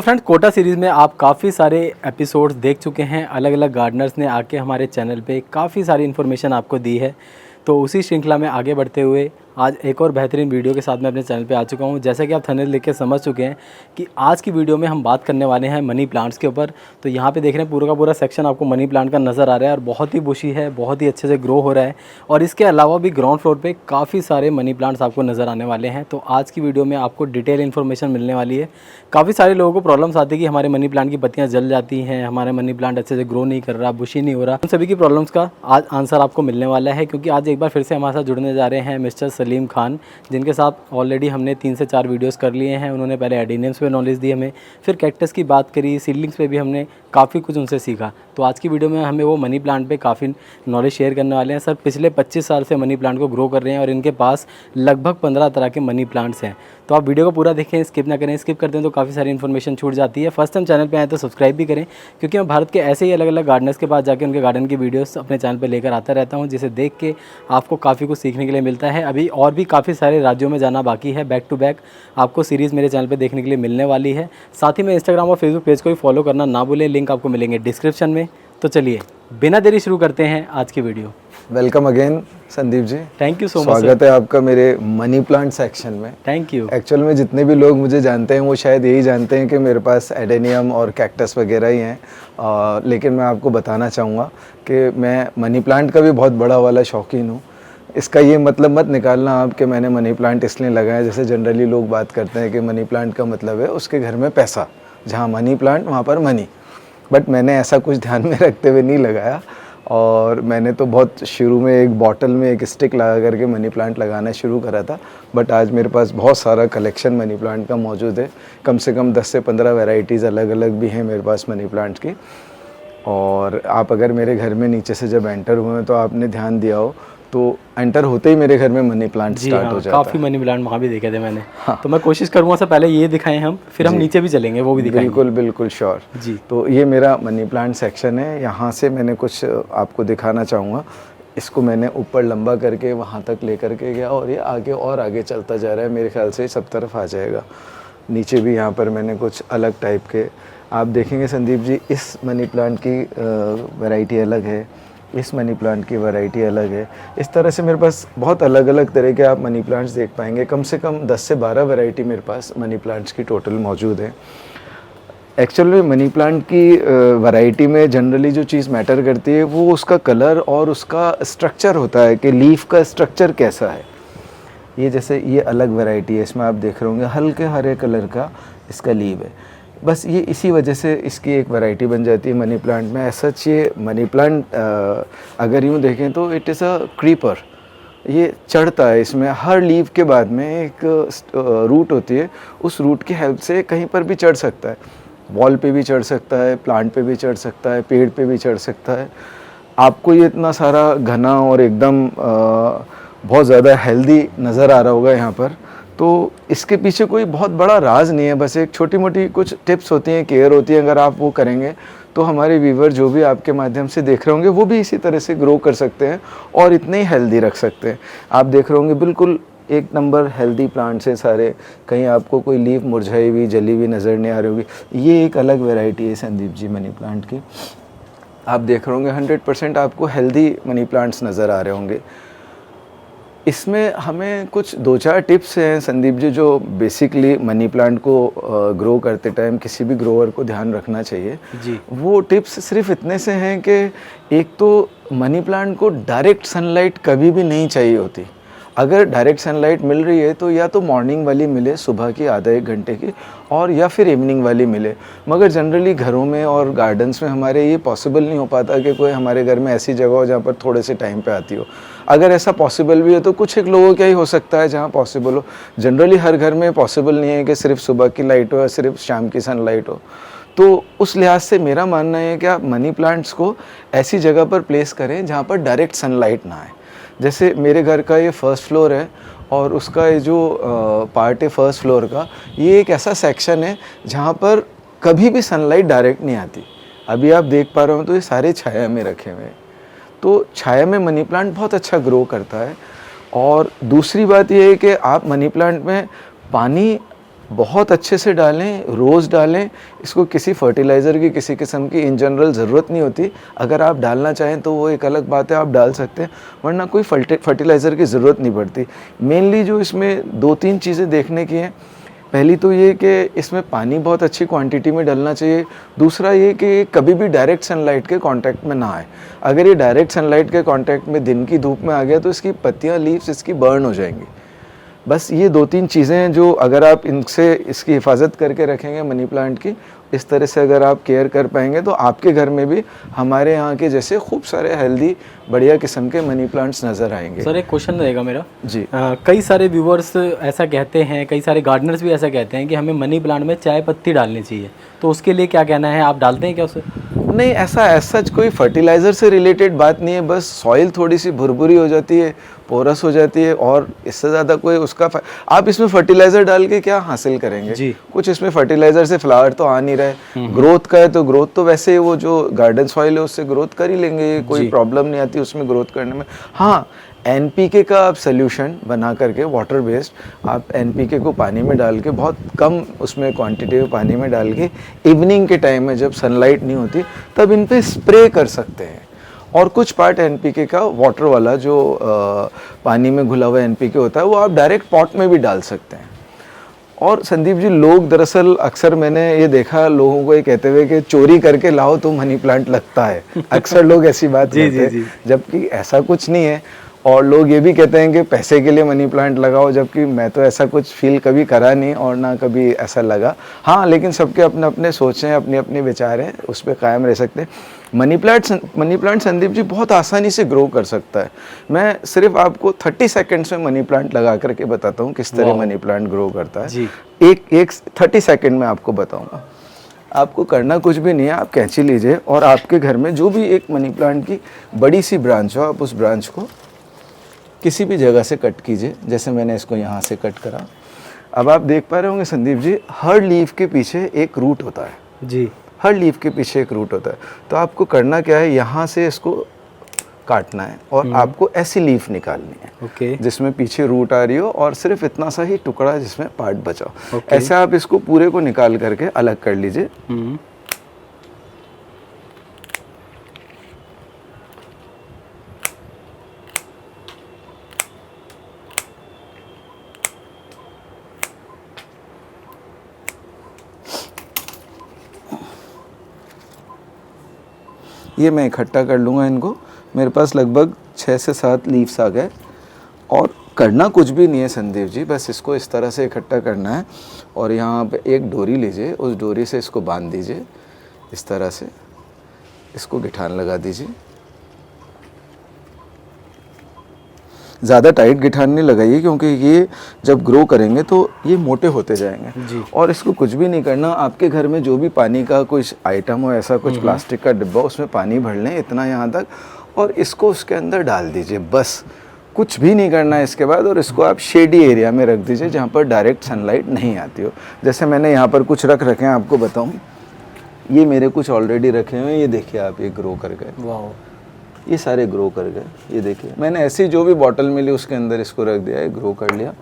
Friend, Kota series में आप काफ़ी सारे एपिसोड्स देख चुके हैं। अलग अलग गार्डनर्स ने आके हमारे चैनल पे काफ़ी सारी इन्फॉर्मेशन आपको दी है। तो उसी श्रृंखला में आगे बढ़ते हुए आज एक और बेहतरीन वीडियो के साथ मैं अपने चैनल पे आ चुका हूँ। जैसा कि आप थंबनेल देख के समझ चुके हैं कि आज की वीडियो में हम बात करने वाले हैं मनी प्लांट्स के ऊपर। तो यहाँ पे देख रहे हैं पूरा का पूरा सेक्शन आपको मनी प्लांट का नज़र आ रहा है और बहुत ही बुशी है, बहुत ही अच्छे से ग्रो हो रहा है। और इसके अलावा भी ग्राउंड फ्लोर पे काफ़ी सारे मनी प्लांट्स आपको नज़र आने वाले हैं। तो आज की वीडियो में आपको डिटेल इन्फॉर्मेशन मिलने वाली है। काफ़ी सारे लोगों को प्रॉब्लम्स आती है कि हमारे मनी प्लांट की पत्तियाँ जल जाती हैं, हमारे मनी प्लांट अच्छे से ग्रो नहीं कर रहा, बुशी नहीं हो रहा। उन सभी की प्रॉब्लम्स का आज आंसर आपको मिलने वाला है, क्योंकि आज एक बार फिर से हमारे साथ जुड़ने जा रहे हैं मिस्टर सलीम खान, जिनके साथ ऑलरेडी हमने 3 से 4 वीडियोस कर लिए हैं। उन्होंने पहले एडेनियम्स पे नॉलेज दी हमें, फिर कैक्टस की बात करी, सीडलिंग्स पे भी हमने काफ़ी कुछ उनसे सीखा। तो आज की वीडियो में हमें वो मनी प्लांट पे काफ़ी नॉलेज शेयर करने वाले हैं। सर पिछले 25 साल से मनी प्लांट को ग्रो कर रहे हैं और इनके पास लगभग 15 तरह के मनी प्लांट्स हैं। तो आप वीडियो को पूरा देखें, स्किप ना करें। स्किप करते हैं तो काफ़ी सारी इन्फॉर्मेशन छूट जाती है। फर्स्ट टाइम चैनल पे आए तो सब्सक्राइब भी करें, क्योंकि मैं भारत के ऐसे ही अलग अलग गार्डनर्स के पास जाके उनके गार्डन की वीडियोस अपने चैनल पे लेकर आता रहता हूं, जिसे देख के आपको काफ़ी कुछ सीखने के लिए मिलता है। अभी और भी काफ़ी सारे राज्यों में जाना बाकी है। बैक टू बैक आपको सीरीज़ मेरे चैनल पर देखने के लिए मिलने वाली है। साथ ही में इंस्टाग्राम और फेसबुक पेज को भी फॉलो करना ना भूलें, लिंक आपको मिलेंगे डिस्क्रिप्शन में। तो चलिए बिना देरी शुरू करते हैं आज की video. Welcome again Sandeep ji, thank you so much. स्वागत है आपका मेरे मनी प्लांट सेक्शन में। Thank you. एक्चुअल में जितने भी लोग मुझे जानते हैं वो शायद यही जानते हैं कि मेरे पास एडेनियम और कैक्टस वगैरह ही हैं, लेकिन मैं आपको बताना चाहूँगा कि मैं मनी प्लांट का भी बहुत बड़ा वाला शौकीन हूँ। इसका ये मतलब मत निकालना आप कि मैंने मनी प्लांट इसलिए लगाया, जैसे जनरली लोग बात करते हैं कि मनी प्लांट का मतलब है उसके घर में पैसा, जहाँ मनी प्लांट वहाँ पर मनी। बट मैंने ऐसा कुछ ध्यान में रखते हुए नहीं लगाया, और मैंने तो बहुत शुरू में एक बॉटल में एक स्टिक लगा करके मनी प्लांट लगाना शुरू करा था। बट आज मेरे पास बहुत सारा कलेक्शन मनी प्लांट का मौजूद है। कम से कम 10 से 15 वैरायटीज़ अलग अलग भी हैं मेरे पास मनी प्लांट की। और आप अगर मेरे घर में नीचे से जब एंटर हुए हैं तो आपने ध्यान दिया हो तो एंटर होते ही मेरे घर में मनी प्लांट स्टार्ट हो जाता है। काफ़ी मनी प्लांट वहाँ भी देखे थे मैंने। हाँ। तो मैं कोशिश करूँगा सब पहले ये दिखाएं हम, फिर हम नीचे भी चलेंगे, वो भी दिखाएंगे। बिल्कुल बिल्कुल श्योर जी। तो ये मेरा मनी प्लांट सेक्शन है। यहाँ से मैंने कुछ आपको दिखाना चाहूँगा। इसको मैंने ऊपर लंबा करके वहाँ तक लेकर के गया और ये आगे और आगे चलता जा रहा है। मेरे ख्याल से सब तरफ आ जाएगा। नीचे भी यहाँ पर मैंने कुछ अलग टाइप के आप देखेंगे संदीप जी। इस मनी प्लांट की वैरायटी अलग है, इस मनी प्लांट की वैरायटी अलग है। इस तरह से मेरे पास बहुत अलग अलग तरह के आप मनी प्लांट्स देख पाएंगे। कम से कम 10 से 12 वैरायटी मेरे पास मनी प्लांट्स की टोटल मौजूद है। एक्चुअली मनी प्लांट की वैरायटी में जनरली जो चीज़ मैटर करती है वो उसका कलर और उसका स्ट्रक्चर होता है कि लीफ का स्ट्रक्चर कैसा है। ये जैसे ये अलग वैरायटी है, इसमें आप देख रहे होंगे हल्के हरे कलर का इसका लीव है। बस ये इसी वजह से इसकी एक वैरायटी बन जाती है मनी प्लांट में। ऐसा ये मनी प्लांट अगर यूँ देखें तो इट इज़ अ क्रीपर। ये चढ़ता है, इसमें हर लीव के बाद में एक रूट होती है, उस रूट की हेल्प से कहीं पर भी चढ़ सकता है। वॉल पे भी चढ़ सकता है, प्लांट पे भी चढ़ सकता है, पेड़ पे भी चढ़ सकता है। आपको ये इतना सारा घना और एकदम बहुत ज़्यादा हेल्दी नज़र आ रहा होगा यहाँ पर। तो इसके पीछे कोई बहुत बड़ा राज नहीं है, बस एक छोटी मोटी कुछ टिप्स होती हैं, केयर होती है। अगर आप वो करेंगे तो हमारे व्यूवर जो भी आपके माध्यम से देख रहे होंगे वो भी इसी तरह से ग्रो कर सकते हैं और इतने ही हेल्दी रख सकते हैं। आप देख रहे होंगे बिल्कुल एक नंबर हेल्दी प्लांट्स हैं सारे। कहीं आपको कोई लीफ मुरझाई हुई जली हुई नज़र नहीं आ रही होगी। ये एक अलग वैरायटी है संदीप जी मनी प्लांट की। आप देख रहे होंगे 100% आपको हेल्दी मनी प्लांट्स नज़र आ रहे होंगे। इसमें हमें कुछ 2-4 टिप्स हैं संदीप जी जो बेसिकली मनी प्लांट को ग्रो करते टाइम किसी भी ग्रोअर को ध्यान रखना चाहिए जी। वो टिप्स सिर्फ इतने से हैं कि एक तो मनी प्लांट को डायरेक्ट सनलाइट कभी भी नहीं चाहिए होती। अगर डायरेक्ट सनलाइट मिल रही है तो या तो मॉर्निंग वाली मिले सुबह की आधा 1 घंटे की, और या फिर इवनिंग वाली मिले। मगर जनरली घरों में और गार्डन्स में हमारे ये पॉसिबल नहीं हो पाता कि कोई हमारे घर में ऐसी जगह हो जहाँ पर थोड़े से टाइम पे आती हो। अगर ऐसा पॉसिबल भी है तो कुछ एक लोगों का ही हो सकता है जहाँ पॉसिबल हो। जनरली हर घर में पॉसिबल नहीं है कि सिर्फ सुबह की लाइट हो या सिर्फ शाम की सनलाइट हो। तो उस लिहाज से मेरा मानना है कि आप मनी प्लांट्स को ऐसी जगह पर प्लेस करें जहाँ पर डायरेक्ट सनलाइट ना आए। जैसे मेरे घर का ये फर्स्ट फ्लोर है और उसका ये जो पार्ट है फर्स्ट फ्लोर का, ये एक ऐसा सेक्शन है जहाँ पर कभी भी सनलाइट डायरेक्ट नहीं आती। अभी आप देख पा रहे हो तो ये सारे छाया में रखे हुए हैं। तो छाया में मनी प्लांट बहुत अच्छा ग्रो करता है। और दूसरी बात ये है कि आप मनी प्लांट में पानी बहुत अच्छे से डालें, रोज़ डालें। इसको किसी फर्टिलाइज़र की, किसी किस्म की इन जनरल ज़रूरत नहीं होती। अगर आप डालना चाहें तो वो एक अलग बात है, आप डाल सकते हैं, वरना कोई फर्टिलाइज़र की ज़रूरत नहीं पड़ती। मेनली जो इसमें 2-3 चीज़ें देखने की हैं, पहली तो ये कि इसमें पानी बहुत अच्छी क्वांटिटी में डलना चाहिए। दूसरा ये कि कभी भी डायरेक्ट सनलाइट के कांटेक्ट में ना आए। अगर ये डायरेक्ट सनलाइट के कांटेक्ट में दिन की धूप में आ गया तो इसकी पत्तियाँ, लीव्स इसकी बर्न हो जाएंगी। बस ये 2-3 चीज़ें हैं जो अगर आप इनसे इसकी हिफाजत करके रखेंगे मनी प्लांट की, इस तरह से अगर आप केयर कर पाएंगे तो आपके घर में भी हमारे यहाँ के जैसे खूब सारे हेल्दी बढ़िया किस्म के मनी प्लांट्स नज़र आएंगे। सर एक क्वेश्चन रहेगा मेरा जी। कई सारे व्यूवर्स ऐसा कहते हैं, कई सारे गार्डनर्स भी ऐसा कहते हैं कि हमें मनी प्लांट में चाय पत्ती डालनी चाहिए, तो उसके लिए क्या कहना है, आप डालते हैं क्या उसे? नहीं, ऐसा सच कोई फर्टिलाइज़र से रिलेटेड बात नहीं है। बस सॉइल थोड़ी सी भुरभुरी हो जाती है, पोरस हो जाती है, और इससे ज़्यादा कोई उसका आप इसमें फर्टिलाइज़र डाल के क्या हासिल करेंगे जी। कुछ इसमें फर्टिलाइज़र से फ्लावर तो आ नहीं रहे। ग्रोथ का है तो ग्रोथ तो वैसे वो जो गार्डन सॉइल है उससे ग्रोथ कर ही लेंगे, कोई प्रॉब्लम नहीं आती उसमें ग्रोथ करने में। हाँ, एनपीके का आप सोल्यूशन बना करके, वाटर बेस्ड, आप एनपीके को पानी में डाल के, बहुत कम उसमें क्वांटिटी में पानी में डाल के, इवनिंग के टाइम में जब सनलाइट नहीं होती तब इन पे स्प्रे कर सकते हैं। और कुछ पार्ट एनपीके का वाटर वाला जो पानी में घुला हुआ एनपीके होता है वो आप डायरेक्ट पॉट में भी डाल सकते हैं। और संदीप जी, लोग दरअसल अक्सर मैंने ये देखा लोगों को ये कहते हुए कि चोरी करके लाओ तो मनी प्लांट लगता है। अक्सर लोग ऐसी बात कहते हैं, जबकि ऐसा कुछ नहीं है। और लोग ये भी कहते हैं कि पैसे के लिए मनी प्लांट लगाओ, जबकि मैं तो ऐसा कुछ फील कभी करा नहीं और ना कभी ऐसा लगा। हाँ, लेकिन सबके अपने अपने सोच हैं, अपने अपने विचार हैं, उस पर कायम रह सकते हैं। मनी प्लांट संदीप जी बहुत आसानी से ग्रो कर सकता है। मैं सिर्फ आपको 30 सेकंड्स में मनी प्लांट लगा करके बताता हूँ किस तरह मनी प्लांट ग्रो करता है जी। एक 30 सेकंड में आपको बताऊँगा। आपको करना कुछ भी नहीं है, आप कैंची लीजिए और आपके घर में जो भी एक मनी प्लांट की बड़ी सी ब्रांच हो, आप उस ब्रांच को किसी भी जगह से कट कीजिए, जैसे मैंने इसको यहाँ से कट करा। अब आप देख पा रहे होंगे संदीप जी, हर लीफ के पीछे एक रूट होता है जी। हर लीफ के पीछे एक रूट होता है। तो आपको करना क्या है, यहाँ से इसको काटना है और आपको ऐसी लीफ निकालनी है जिसमें पीछे रूट आ रही हो और सिर्फ इतना सा ही टुकड़ा जिसमें पार्ट बचा हो। ऐसे आप इसको पूरे को निकाल करके अलग कर लीजिए। ये मैं इकट्ठा कर लूँगा इनको। मेरे पास लगभग 6 से 7 लीव्स आ गए। और करना कुछ भी नहीं है संदीप जी, बस इसको इस तरह से इकट्ठा करना है और यहाँ पे एक डोरी लीजिए, उस डोरी से इसको बांध दीजिए, इस तरह से इसको गिठान लगा दीजिए। ज़्यादा टाइट गिठान नहीं लगाइए क्योंकि ये जब ग्रो करेंगे तो ये मोटे होते जाएंगे जी। और इसको कुछ भी नहीं करना, आपके घर में जो भी पानी का कुछ आइटम हो, ऐसा कुछ प्लास्टिक का डिब्बा, उसमें पानी भर लें इतना यहाँ तक और इसको उसके अंदर डाल दीजिए, बस कुछ भी नहीं करना है इसके बाद। और इसको आप शेडी एरिया में रख दीजिए जहाँ पर डायरेक्ट सनलाइट नहीं आती हो। जैसे मैंने यहाँ पर कुछ रखे हैं, आपको बताऊँ, ये मेरे कुछ ऑलरेडी रखे हुए हैं, ये देखिए आप, ये ग्रो कर गए, वाह, ये सारे ग्रो कर गए। ये देखिए मैंने ऐसी जो भी बॉटल मिली उसके अंदर इसको रख दिया है, ग्रो कर लिया।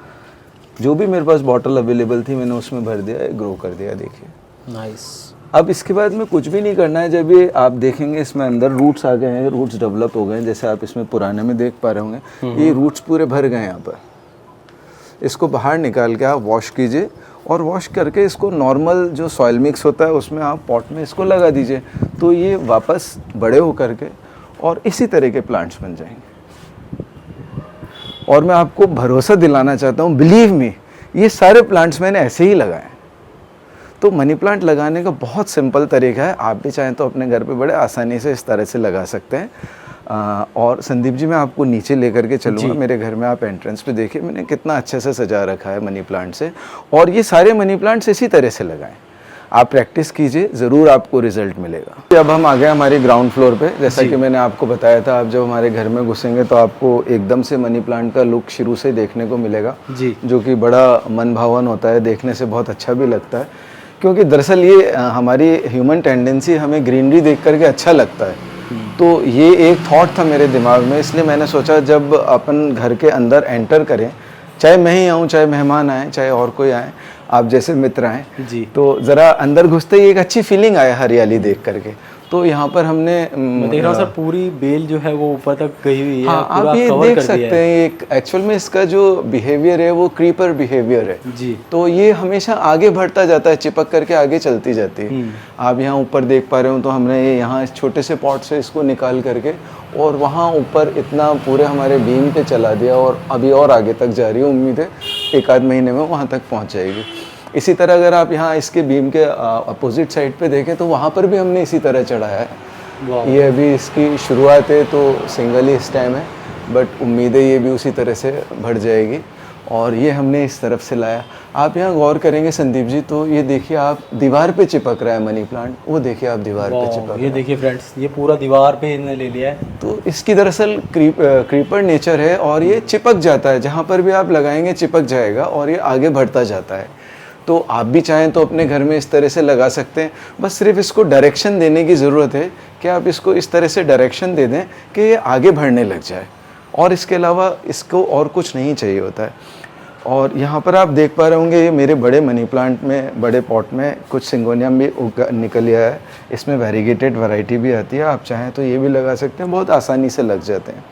जो भी मेरे पास बॉटल अवेलेबल थी मैंने उसमें भर दिया है, ग्रो कर दिया, देखिए नाइस। अब इसके बाद में कुछ भी नहीं करना है। जब ये आप देखेंगे इसमें अंदर रूट्स आ गए हैं, रूट्स डेवलप हो गए हैं, जैसे आप इसमें पुराने में देख पा रहे होंगे, ये रूट्स पूरे भर गए यहाँ पर। इसको बाहर निकाल के आप वॉश कीजिए और वॉश करके इसको नॉर्मल जो सॉइल मिक्स होता है उसमें आप पॉट में इसको लगा दीजिए, तो ये वापस बड़े हो करके और इसी तरह के प्लांट्स बन जाएंगे। और मैं आपको भरोसा दिलाना चाहता हूँ, बिलीव मी, ये सारे प्लांट्स मैंने ऐसे ही लगाए। तो मनी प्लांट लगाने का बहुत सिंपल तरीका है, आप भी चाहें तो अपने घर पे बड़े आसानी से इस तरह से लगा सकते हैं। और संदीप जी, मैं आपको नीचे लेकर के चलूँगा मेरे घर में। आप एंट्रेंस पे देखिए मैंने कितना अच्छे से सजा रखा है मनी प्लांट से, और ये सारे मनी प्लांट्स इसी तरह से लगाएं। आप प्रैक्टिस कीजिए, ज़रूर आपको रिजल्ट मिलेगा। अब हम आ गए हमारे ग्राउंड फ्लोर पे। जैसा कि मैंने आपको बताया था, आप जब हमारे घर में घुसेंगे तो आपको एकदम से मनी प्लांट का लुक शुरू से देखने को मिलेगा जी, जो कि बड़ा मन भावन होता है, देखने से बहुत अच्छा भी लगता है। क्योंकि दरअसल ये हमारी ह्यूमन टेंडेंसी, हमें ग्रीनरी देख करके अच्छा लगता है। तो ये एक थॉट था मेरे दिमाग में, इसलिए मैंने सोचा जब अपन घर के अंदर एंटर करें, चाहे मैं ही आऊँ, चाहे मेहमान आए, चाहे और कोई आए, आप जैसे मित्र हैं जी। तो ज़रा अंदर घुसते ही एक अच्छी फीलिंग आया हरियाली देख करके। तो यहाँ पर हमने मैं देख रहा हूँ सर पूरी बेल जो है वो ऊपर तक गई हुई है, हाँ, पूरा आप ये कवर देख कर दिया सकते है। हैं एक एक्चुअल में इसका जो बिहेवियर है वो क्रीपर बिहेवियर है। जी। तो ये हमेशा आगे बढ़ता जाता है, चिपक करके आगे चलती जाती है। आप यहाँ ऊपर देख पा रहे हो तो हमने ये यहाँ इस छोटे से पॉट से इसको निकाल करके और वहाँ ऊपर इतना पूरे हमारे बीम पे चला दिया और अभी और आगे तक जा रही है। उम्मीद है एक आध महीने में वहाँ तक पहुँच जाएगी। इसी तरह अगर आप यहाँ इसके बीम के अपोजिट साइड पे देखें तो वहाँ पर भी हमने इसी तरह चढ़ाया है। ये अभी इसकी शुरुआत है तो सिंगल ही इस टाइम है, बट उम्मीद है ये भी उसी तरह से बढ़ जाएगी। और ये हमने इस तरफ से लाया। आप यहाँ गौर करेंगे संदीप जी तो ये देखिए आप दीवार पे चिपक रहा है मनी प्लांट, वो देखिए आप दीवार पे चिपक रहा है। ये देखिए फ्रेंड्स, ये पूरा दीवार पे इन्होंने ले लिया है। तो इसकी दरअसल क्रीपर नेचर है और ये चिपक जाता है, जहाँ पर भी आप लगाएंगे चिपक जाएगा और ये आगे बढ़ता जाता है। तो आप भी चाहें तो अपने घर में इस तरह से लगा सकते हैं, बस सिर्फ इसको डायरेक्शन देने की ज़रूरत है कि आप इसको इस तरह से डायरेक्शन दे दें कि ये आगे बढ़ने लग जाए, और इसके अलावा इसको और कुछ नहीं चाहिए होता है। और यहाँ पर आप देख पा रहे होंगे ये मेरे बड़े मनी प्लांट में, बड़े पॉट में कुछ सिंगोनियम भी निकल आया है। इसमें वेरीगेटेड वैरायटी भी आती है, आप चाहें तो ये भी लगा सकते हैं, बहुत आसानी से लग जाते हैं।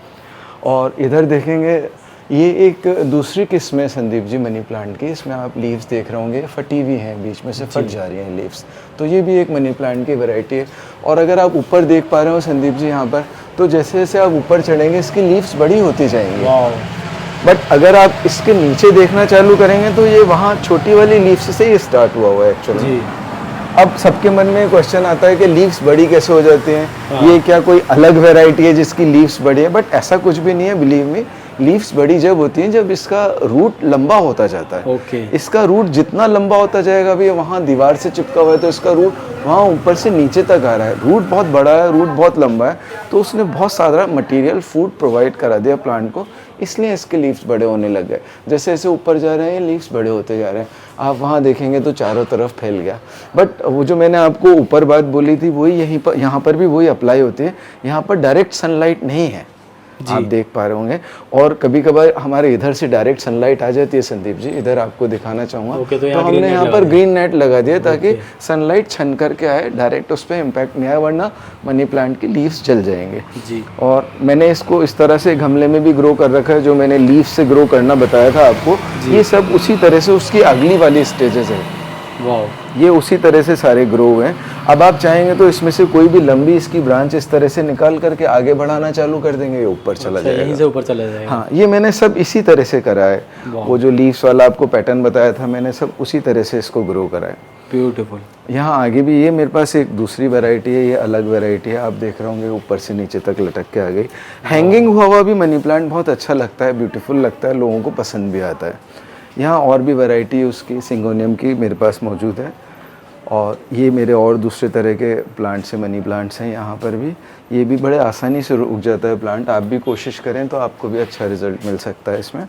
और इधर देखेंगे ये एक दूसरी किस्म है संदीप जी मनी प्लांट की, इसमें आप लीव्स देख रहे होंगे फटी हुई हैं, बीच में से फट जा रही हैं लीव्स, तो ये भी एक मनी प्लांट की वैरायटी है। और अगर आप ऊपर देख पा रहे हो संदीप जी यहाँ पर, तो जैसे जैसे आप ऊपर चढ़ेंगे इसकी लीव्स बड़ी होती जाएंगी। बट अगर आप इसके नीचे देखना चालू करेंगे तो ये वहाँ छोटी वाली लीव्स से ही स्टार्ट हुआ है एक्चुअली। अब सबके मन में क्वेश्चन आता है कि लीव्स बड़ी कैसे हो जाती हैं, ये क्या कोई अलग वैरायटी है जिसकी लीव्स बड़ी है? बट ऐसा कुछ भी नहीं है, बिलीव मी। लीव्स बड़ी जब होती हैं जब इसका रूट लंबा होता जाता है। इसका रूट जितना लंबा होता जाएगा, अभी वहाँ दीवार से चिपका हुआ है तो इसका रूट वहाँ ऊपर से नीचे तक आ रहा है। रूट बहुत बड़ा है, रूट बहुत लंबा है, तो उसने बहुत सारा मटेरियल फूड प्रोवाइड करा दिया प्लांट को, इसलिए इसके लीव्स बड़े होने लग गए। जैसे जैसे ऊपर जा रहे हैं लीव्स बड़े होते जा रहे हैं। आप वहाँ देखेंगे तो चारों तरफ फैल गया। बट वो जो मैंने आपको ऊपर बात बोली थी वही यहीं पर, यहाँ पर भी वही अप्लाई होती है। यहाँ पर डायरेक्ट सनलाइट नहीं है, आप देख पा रहे होंगे। और कभी कभार हमारे इधर से डायरेक्ट सनलाइट आ जाती है संदीप जी, इधर आपको दिखाना चाहूँगा। तो हमने यहाँ पर ग्रीन नेट लगा दिया ताकि सनलाइट छन करके आए, डायरेक्ट उस पर इम्पैक्ट नहीं आए, वरना मनी प्लांट की लीव्स जल जाएंगे जी। और मैंने इसको इस तरह से गमले में भी ग्रो कर रखा है, जो मैंने लीव्स से ग्रो करना बताया था आपको, ये सब उसी तरह से उसकी अगली वाली स्टेजेस है। ये उसी तरह से सारे ग्रो हुए हैं। अब आप चाहेंगे तो इसमें से कोई भी लंबी इसकी ब्रांच इस तरह से निकाल करके आगे बढ़ाना चालू कर देंगे, ये ऊपर चला जाएगा। यहीं से ऊपर चला जाएगा। हाँ, ये मैंने सब इसी तरह से करा है। वो जो लीव्स वाला आपको पैटर्न बताया था, मैंने सब उसी तरह से इसको ग्रो करा है। ब्यूटीफुल। यहाँ आगे भी ये मेरे पास एक दूसरी वैरायटी है, ये अलग वैरायटी है, आप देख रहे होंगे ऊपर से नीचे तक लटक के आ गई। हैंगिंग हुआ भी मनी प्लांट बहुत अच्छा लगता है, ब्यूटीफुल लगता है, लोगों को पसंद भी आता है। यहाँ और भी वैरायटी उसकी सिंगोनियम की मेरे पास मौजूद है। और ये मेरे और दूसरे तरह के प्लांट्स हैं, मनी प्लांट्स हैं यहाँ पर भी। ये भी बड़े आसानी से उग जाता है प्लांट, आप भी कोशिश करें तो आपको भी अच्छा रिजल्ट मिल सकता है इसमें।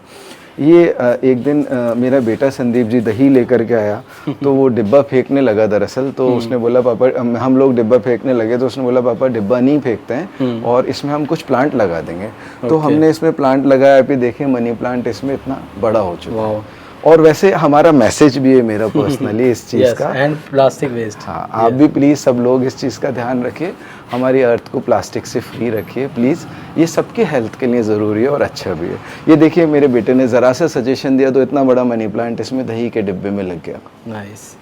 ये एक दिन मेरा बेटा संदीप जी दही लेकर के आया, तो वो डिब्बा फेंकने लगा दरअसल। तो उसने बोला पापा, हम लोग डिब्बा फेंकने लगे, तो उसने बोला पापा डिब्बा नहीं फेंकते हैं और इसमें हम कुछ प्लांट लगा देंगे। तो हमने इसमें प्लांट लगाया, अभी देखिए मनी प्लांट इसमें इतना बड़ा हो चुका है। और वैसे हमारा मैसेज भी है मेरा पर्सनली इस चीज़ का, एंड प्लास्टिक वेस्ट। हाँ, आप भी प्लीज़ सब लोग इस चीज़ का ध्यान रखिए, हमारी अर्थ को प्लास्टिक से फ्री रखिए प्लीज़। ये सबके हेल्थ के लिए ज़रूरी है और अच्छा भी है। ये देखिए मेरे बेटे ने ज़रा सा सजेशन दिया तो इतना बड़ा मनी प्लांट इसमें दही के डिब्बे में लग गया। नाइस।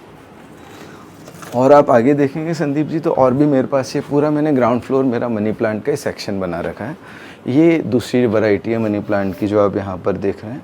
और आप आगे देखेंगे संदीप जी तो और भी मेरे पास ये पूरा मैंने ग्राउंड फ्लोर मेरा मनी प्लांट का सेक्शन बना रखा है। ये दूसरी वैरायटी है मनी प्लांट की जो आप यहाँ पर देख रहे हैं।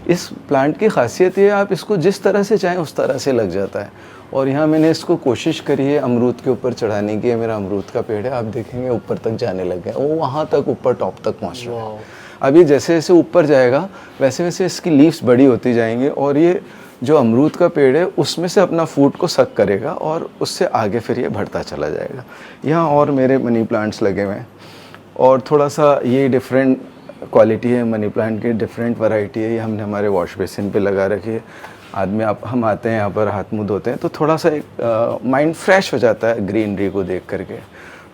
इस प्लांट की खासियत ये है, आप इसको जिस तरह से चाहें उस तरह से लग जाता है। और यहाँ मैंने इसको कोशिश करी है अमरूद के ऊपर चढ़ाने की। मेरा अमरूद का पेड़ है, आप देखेंगे ऊपर तक जाने लग गया, वो वहाँ तक ऊपर टॉप तक पहुँच रहा है। अभी जैसे जैसे ऊपर जाएगा वैसे वैसे इसकी लीव्स बड़ी होती जाएंगी और ये जो अमरूद का पेड़ है उसमें से अपना फूड को सक करेगा और उससे आगे फिर ये बढ़ता चला जाएगा। यहाँ और मेरे मनी प्लांट्स लगे हुए हैं और थोड़ा सा ये डिफरेंट क्वालिटी है मनी प्लांट की, डिफरेंट वैरायटी है। ये हमने हमारे वॉश बेसिन पे लगा रखी है। आदमी हम आते हैं यहाँ पर हाथ मुँह धोते हैं तो थोड़ा सा एक माइंड फ्रेश हो जाता है ग्रीनरी को देख करके।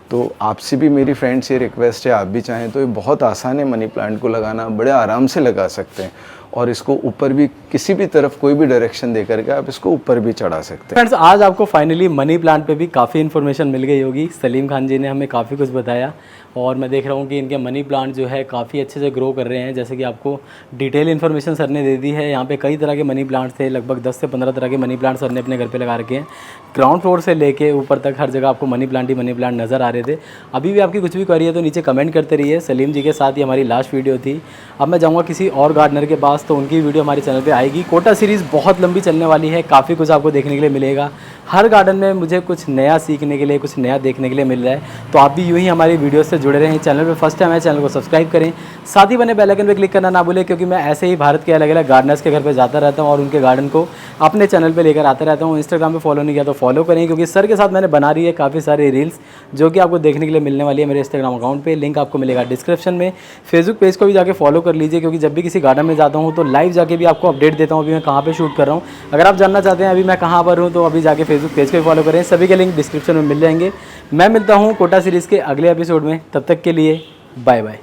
तो आपसे भी मेरी फ्रेंड्स ये रिक्वेस्ट है, आप भी चाहें तो ये बहुत आसान है मनी प्लांट को लगाना, बड़े आराम से लगा सकते हैं। और इसको ऊपर भी किसी भी तरफ कोई भी डायरेक्शन दे करके आप इसको ऊपर भी चढ़ा सकते हैं। फ्रेंड्स, आज आपको फाइनली मनी प्लांट पे भी काफ़ी इन्फॉर्मेशन मिल गई होगी। सलीम खान जी ने हमें काफ़ी कुछ बताया और मैं देख रहा हूँ कि इनके मनी प्लांट जो है काफ़ी अच्छे से ग्रो कर रहे हैं। जैसे कि आपको डिटेल इन्फॉर्मेशन सर ने दे दी है। यहाँ पे कई तरह के मनी प्लांट्स थे, लगभग 10 से 15 तरह के मनी प्लांट सर ने अपने घर पे लगा रखे हैं। ग्राउंड फ्लोर से लेके ऊपर तक हर जगह आपको मनी प्लांट ही मनी प्लांट नज़र आ रहे थे। अभी भी आपकी कुछ भी क्वेरी है तो नीचे कमेंट करते रहिए। सलीम जी के साथ ही हमारी लास्ट वीडियो थी। अब मैं जाऊँगा किसी और गार्डनर के पास, तो उनकी वीडियो हमारे चैनल पर आएगी। कोटा सीरीज़ बहुत लंबी चलने वाली है, काफ़ी कुछ आपको देखने के लिए मिलेगा। हर गार्डन में मुझे कुछ नया सीखने के लिए, कुछ नया देखने के लिए मिल रहा है। तो आप भी यूँ ही हमारी वीडियो से जुड़े रहें। चैनल पे फर्स्ट टाइम है, चैनल को सब्सक्राइब करें, साथ ही बने बेल आइकन पे क्लिक करना ना भूलें, क्योंकि मैं ऐसे ही भारत के अलग अलग गार्डनर्स के घर पे जाता रहता हूँ और उनके गार्डन को अपने चैनल पे लेकर आता रहता हूँ। इंस्टाग्राम पे फॉलो नहीं किया तो फॉलो करें, क्योंकि सर के साथ मैंने बना रही है काफ़ी सारी रील्स जो कि आपको देखने के लिए मिलने वाली है मेरे इंस्टाग्राम अकाउंट पर। लिंक आपको मिलेगा डिस्क्रिप्शन में। फेसबुक पेज को भी जाके फॉलो कर लीजिए, क्योंकि जब भी किसी गार्डन में जाता हूँ तो लाइव जाके भी आपको अपडेट देता हूँ अभी मैं कहाँ पर शूट कर रहा हूँ। अगर आप जानना चाहते हैं अभी मैं कहाँ पर हूँ तो अभी जाके फेसबुक पेज को भी फॉलो करें। सभी के लिंक डिस्क्रिप्शन में मिल जाएंगे। मैं मिलता हूँ कोटा सीरीज़ के अगले एपिसोड में, तब तक के लिए बाय बाय।